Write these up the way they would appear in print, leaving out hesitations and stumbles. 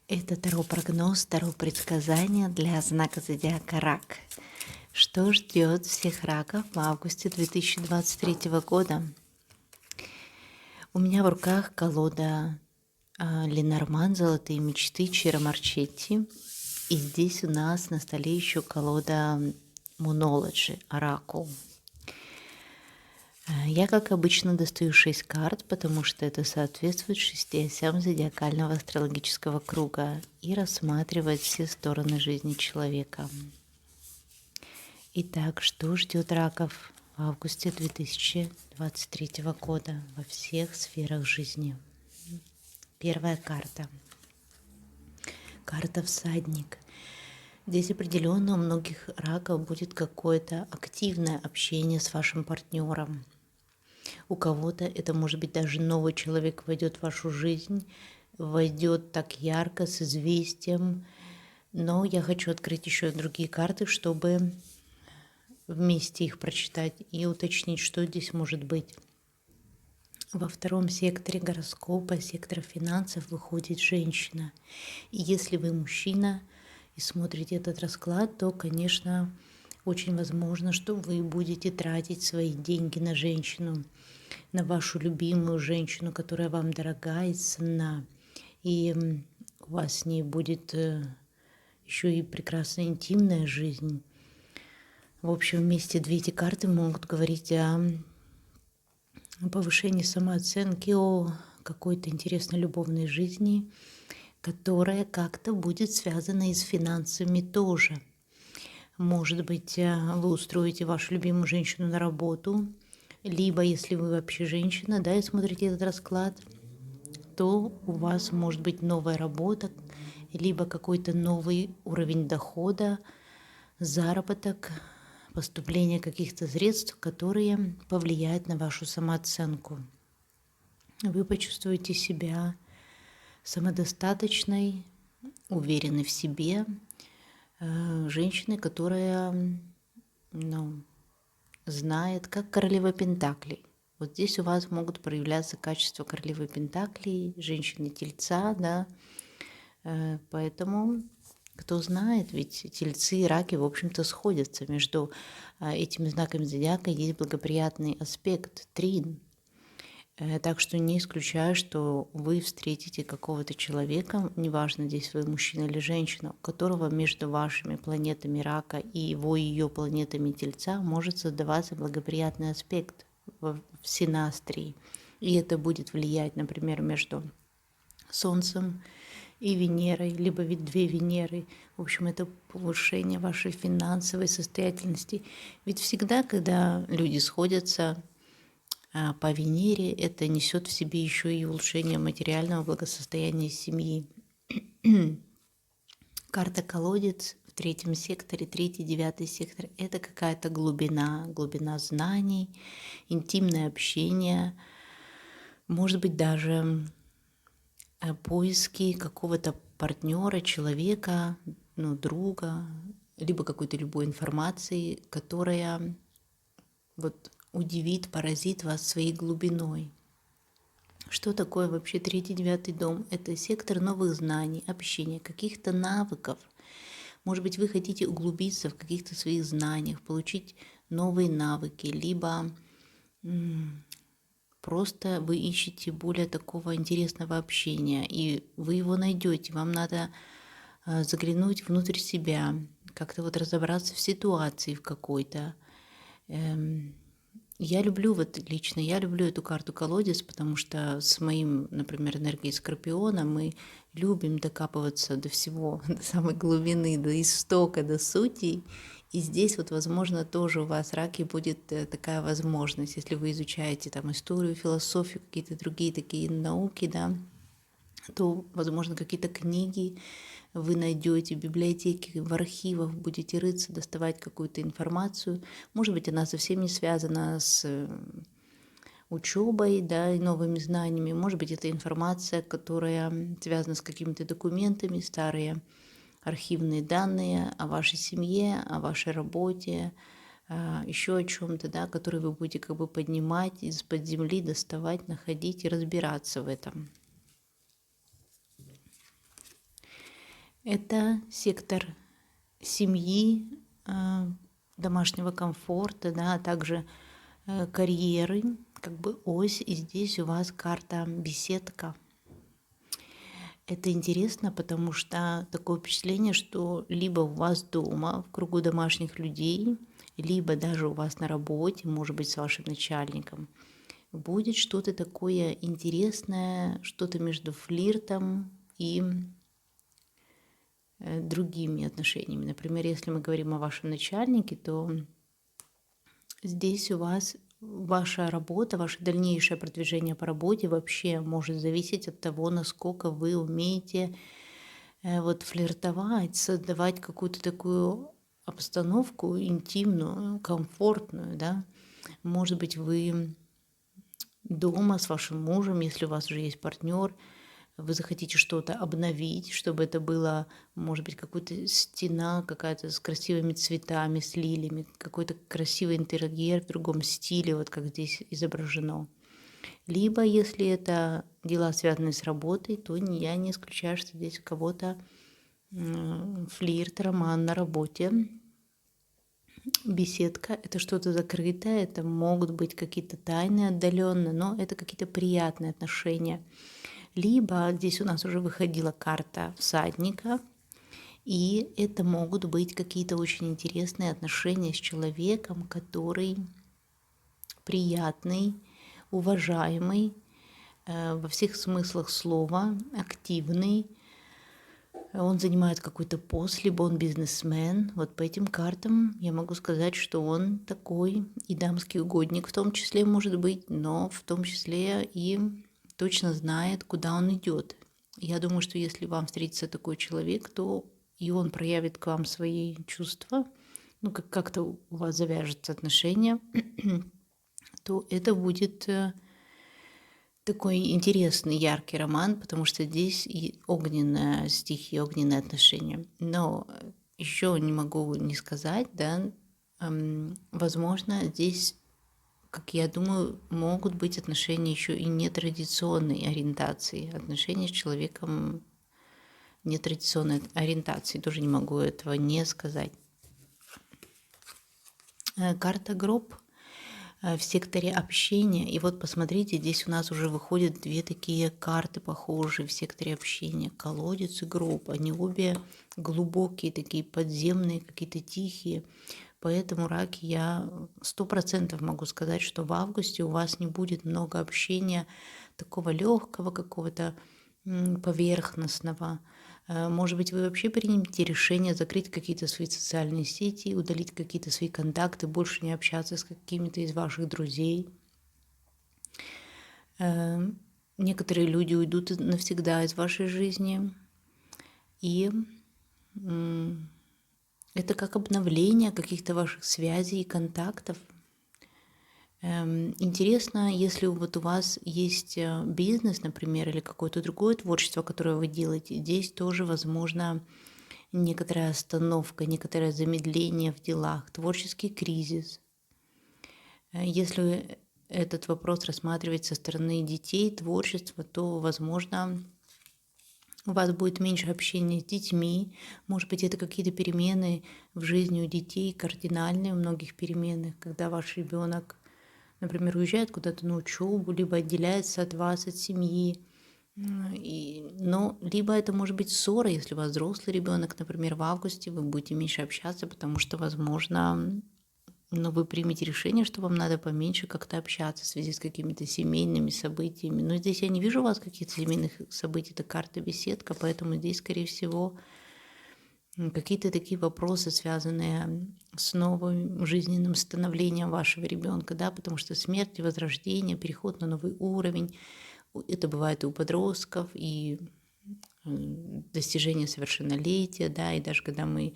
Это Таро-прогноз, Таро-предсказание для знака зодиака Рак. Что ждет всех раков в августе 2023 года? У меня в руках колода Ленорман «Золотые мечты» Чиро Марчетти. И здесь у нас на столе еще колода Moonology Оракул. Я, как обычно, достаю 6 карт, потому что это соответствует 6 осям зодиакального астрологического круга и рассматривает все стороны жизни человека. Итак, что ждет раков в августе 2023 года во всех сферах жизни? Первая карта. Карта «Всадник». Здесь определенно у многих раков будет какое-то активное общение с вашим партнером. У кого-то это может быть даже новый человек войдет в вашу жизнь, войдет так ярко, с известием. Но я хочу открыть еще другие карты, чтобы вместе их прочитать и уточнить, что здесь может быть. Во втором секторе гороскопа, сектора финансов, выходит женщина. И если вы мужчина и смотрите этот расклад, то, конечно, очень возможно, что вы будете тратить свои деньги на женщину, на вашу любимую женщину, которая вам дорога и ценна. И у вас с ней будет еще и прекрасная интимная жизнь. В общем, вместе две эти карты могут говорить о повышении самооценки, о какой-то интересной любовной жизни, которая как-то будет связана и с финансами тоже. Может быть, вы устроите вашу любимую женщину на работу, либо, если вы вообще женщина, да, и смотрите этот расклад, то у вас может быть новая работа, либо какой-то новый уровень дохода, заработок, поступление каких-то средств, которые повлияют на вашу самооценку. Вы почувствуете себя самодостаточной, уверенной в себе, женщиной, которая знает, как королева Пентаклей. Вот здесь у вас могут проявляться качества королевы Пентаклей, женщины-тельца, да, поэтому кто знает, ведь тельцы и раки, в общем-то, сходятся. Между этими знаками зодиака есть благоприятный аспект, трин. Так что не исключаю, что вы встретите какого-то человека, неважно, здесь вы мужчина или женщина, у которого между вашими планетами рака и ее планетами тельца может создаваться благоприятный аспект в синастрии. И это будет влиять, например, между Солнцем и Венерой, либо ведь две Венеры. В общем, это повышение вашей финансовой состоятельности. Ведь всегда, когда люди сходятся по Венере, это несет в себе еще и улучшение материального благосостояния семьи. Карта колодец в третьем секторе, третий, девятый сектор – это какая-то глубина знаний, интимное общение, может быть, даже поиски какого-то партнера, человека, друга, либо какой-то любой информации, которая удивит, поразит вас своей глубиной. Что такое вообще третий, девятый дом? Это сектор новых знаний, общения, каких-то навыков. Может быть, вы хотите углубиться в каких-то своих знаниях, получить новые навыки, либо просто вы ищете более такого интересного общения, и вы его найдете. Вам надо заглянуть внутрь себя, как-то разобраться в ситуации в какой-то. Я люблю я люблю эту карту колодец, потому что с моим, например, энергией Скорпиона мы любим докапываться до всего, до самой глубины, до истока, до сути. И здесь возможно, тоже у вас, раки, будет такая возможность, если вы изучаете там историю, философию, какие-то другие такие науки, да, то, возможно, какие-то книги вы найдете в библиотеке, в архивах, будете рыться, доставать какую-то информацию. Может быть, она совсем не связана с учебой, да, и новыми знаниями. Может быть, это информация, которая связана с какими-то документами, старые архивные данные о вашей семье, о вашей работе, еще о чем-то, да, которые вы будете поднимать из-под земли, доставать, находить и разбираться в этом. Это сектор семьи, домашнего комфорта, да, а также карьеры, как бы ось. И здесь у вас карта беседка. Это интересно, потому что такое впечатление, что либо у вас дома, в кругу домашних людей, либо даже у вас на работе, может быть, с вашим начальником, будет что-то такое интересное, что-то между флиртом и другими отношениями. Например, если мы говорим о вашем начальнике, то здесь у вас ваша работа, ваше дальнейшее продвижение по работе вообще может зависеть от того, насколько вы умеете вот флиртовать, создавать какую-то такую обстановку интимную, комфортную, да. Может быть, вы дома с вашим мужем, если у вас уже есть партнер, вы захотите что-то обновить, чтобы это было, может быть, какая-то стена какая-то с красивыми цветами, с лилиями, какой-то красивый интерьер в другом стиле, вот как здесь изображено. Либо, если это дела, связанные с работой, то я не исключаю, что здесь у кого-то флирт, роман на работе. Беседка — это что-то закрытое, это могут быть какие-то тайны отдаленные, но это какие-то приятные отношения. Либо здесь у нас уже выходила карта всадника, и это могут быть какие-то очень интересные отношения с человеком, который приятный, уважаемый, во всех смыслах слова, активный. Он занимает какой-то пост, либо он бизнесмен. Вот по этим картам я могу сказать, что он такой и дамский угодник в том числе может быть, но в том числе и точно знает, куда он идет. Я думаю, что если вам встретится такой человек, то и он проявит к вам свои чувства, ну как-то у вас завяжутся отношения, то это будет такой интересный, яркий роман, потому что здесь и огненная стихия, огненные отношения. Но еще не могу не сказать, да, возможно, здесь, как я думаю, могут быть отношения еще и нетрадиционной ориентации, отношения с человеком нетрадиционной ориентации. Тоже не могу этого не сказать. Карта гроб в секторе общения. И вот посмотрите, здесь у нас уже выходят две такие карты похожие в секторе общения. Колодец и гроб. Они обе глубокие, такие подземные, какие-то тихие. Поэтому, раки, я 100% могу сказать, что в августе у вас не будет много общения такого легкого, какого-то поверхностного. Может быть, вы вообще примете решение закрыть какие-то свои социальные сети, удалить какие-то свои контакты, больше не общаться с какими-то из ваших друзей. Некоторые люди уйдут навсегда из вашей жизни. И это как обновление каких-то ваших связей и контактов. Интересно, если вот у вас есть бизнес, например, или какое-то другое творчество, которое вы делаете, здесь тоже возможно некоторая остановка, некоторое замедление в делах, творческий кризис. Если этот вопрос рассматривать со стороны детей, творчества, то, возможно, у вас будет меньше общения с детьми. Может быть, это какие-то перемены в жизни у детей, кардинальные у многих перемены, когда ваш ребенок, например, уезжает куда-то на учебу, либо отделяется от вас, от семьи. Но либо это может быть ссора, если у вас взрослый ребенок, например, в августе вы будете меньше общаться, потому что, возможно, вы примете решение, что вам надо поменьше как-то общаться в связи с какими-то семейными событиями. Но здесь я не вижу у вас каких-то семейных событий, это карта беседка, поэтому здесь, скорее всего, какие-то такие вопросы, связанные с новым жизненным становлением вашего ребенка, да, потому что смерть, возрождение, переход на новый уровень, это бывает и у подростков, и достижение совершеннолетия, да, и даже когда мы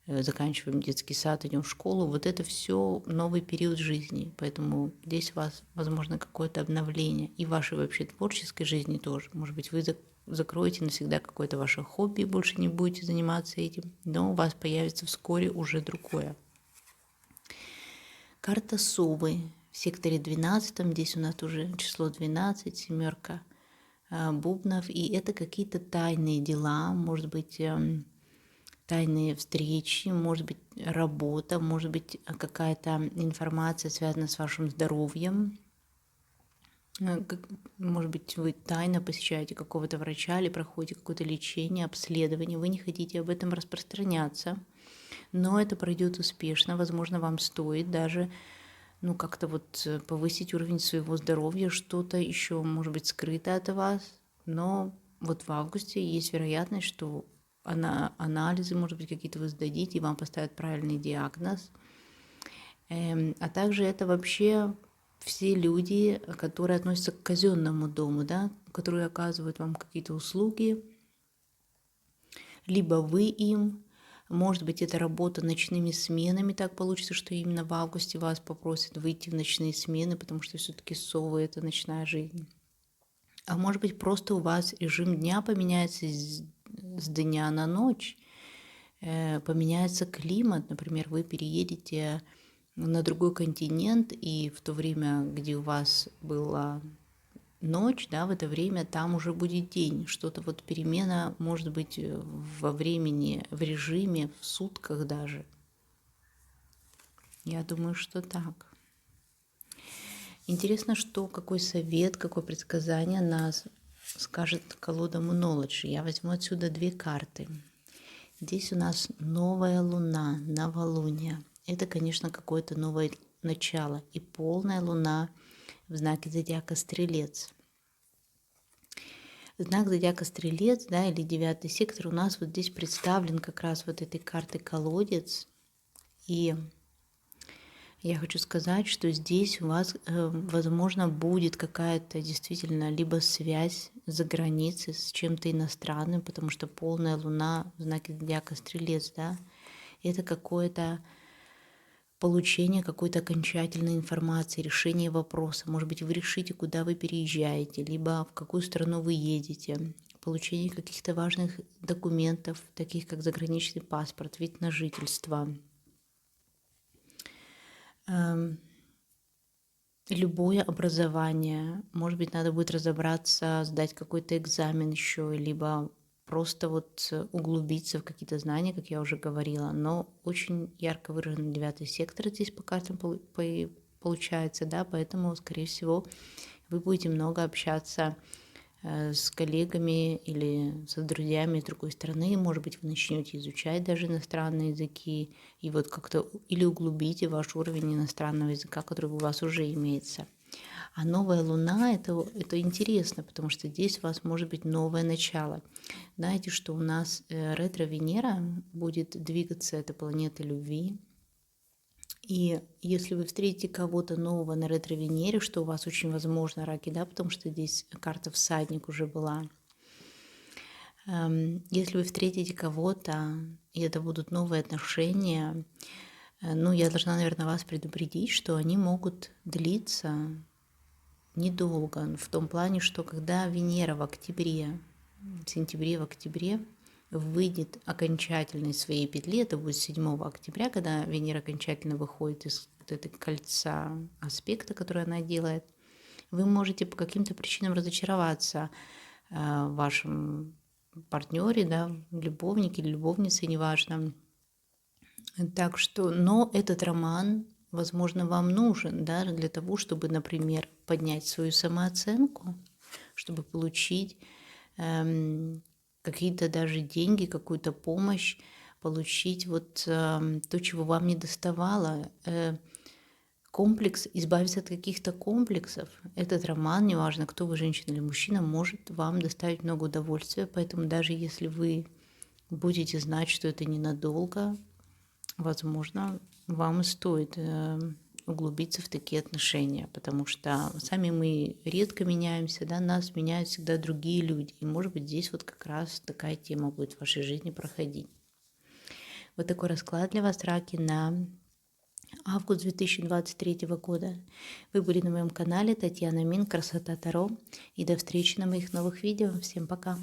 заканчиваем детский сад, идем в школу, вот это все новый период жизни, поэтому здесь у вас, возможно, какое-то обновление и вашей вообще творческой жизни тоже. Может быть, вы закроете навсегда какое-то ваше хобби и больше не будете заниматься этим, но у вас появится вскоре уже другое. Карта совы в секторе 12, здесь у нас уже число 12, семерка бубнов, и это какие-то тайные дела, может быть, тайные встречи, может быть, работа, может быть, какая-то информация, связанная с вашим здоровьем. Может быть, вы тайно посещаете какого-то врача или проходите какое-то лечение, обследование, вы не хотите об этом распространяться, но это пройдет успешно, возможно, вам стоит даже как-то вот повысить уровень своего здоровья, что-то еще может быть скрыто от вас, но вот в августе есть вероятность, что анализы, может быть, какие-то вы сдадите, и вам поставят правильный диагноз. А также это вообще все люди, которые относятся к казенному дому, да, которые оказывают вам какие-то услуги, либо вы им, может быть, это работа ночными сменами, так получится, что именно в августе вас попросят выйти в ночные смены, потому что все-таки совы – это ночная жизнь. А может быть, просто у вас режим дня поменяется с дня на ночь, поменяется климат, например, вы переедете на другой континент, и в то время, где у вас была ночь, да, в это время там уже будет день. Что-то вот перемена может быть во времени, в режиме, в сутках даже. Я думаю, что так. Интересно, что какой совет, какое предсказание нас скажет колода Moonology. Я возьму отсюда 2 карты. Здесь у нас новая луна, новолуние. Это, конечно, какое-то новое начало. И полная луна в знаке зодиака Стрелец. Знак зодиака Стрелец, да, или 9-й сектор у нас вот здесь представлен как раз вот этой картой колодец. И я хочу сказать, что здесь у вас, возможно, будет какая-то действительно либо связь за границей с чем-то иностранным, потому что полная луна в знаке зодиака Стрелец, да, это какое-то получение какой-то окончательной информации, решение вопроса. Может быть, вы решите, куда вы переезжаете, либо в какую страну вы едете, получение каких-то важных документов, таких как заграничный паспорт, вид на жительство, любое образование. Может быть, надо будет разобраться, сдать какой-то экзамен еще, либо просто вот углубиться в какие-то знания, как я уже говорила. Но очень ярко выражен 9-й сектор здесь по картам получается, да, поэтому, скорее всего, вы будете много общаться с коллегами или с друзьями из другой страны. Может быть, вы начнете изучать даже иностранные языки и вот как-то или углубите ваш уровень иностранного языка, который у вас уже имеется. А новая луна это интересно, потому что здесь у вас может быть новое начало. Знаете, что у нас ретро-Венера будет двигаться, это планета любви. И если вы встретите кого-то нового на ретро-Венере, что у вас очень возможно раки, да, потому что здесь карта всадник уже была. Если вы встретите кого-то, и это будут новые отношения, я должна, наверное, вас предупредить, что они могут длиться недолго, в том плане, что когда Венера в сентябре, в октябре выйдет окончательно из своей петли, это будет 7 октября, когда Венера окончательно выходит из вот этой кольца аспекта, который она делает, вы можете по каким-то причинам разочароваться в вашем партнере, да, любовнике или любовнице, неважно. Так что, но этот роман, возможно, вам нужен, да, для того, чтобы, например, поднять свою самооценку, чтобы получить какие-то даже деньги, какую-то помощь, получить вот то, чего вам не доставало, комплекс, избавиться от каких-то комплексов. Этот роман, неважно, кто вы, женщина или мужчина, может вам доставить много удовольствия, поэтому даже если вы будете знать, что это ненадолго, возможно, вам и стоит углубиться в такие отношения, потому что сами мы редко меняемся, да, нас меняют всегда другие люди. И, может быть, здесь вот как раз такая тема будет в вашей жизни проходить. Вот такой расклад для вас, раки, на август 2023 года. Вы были на моем канале Татьяна Мин, Красота Таро. И до встречи на моих новых видео. Всем пока!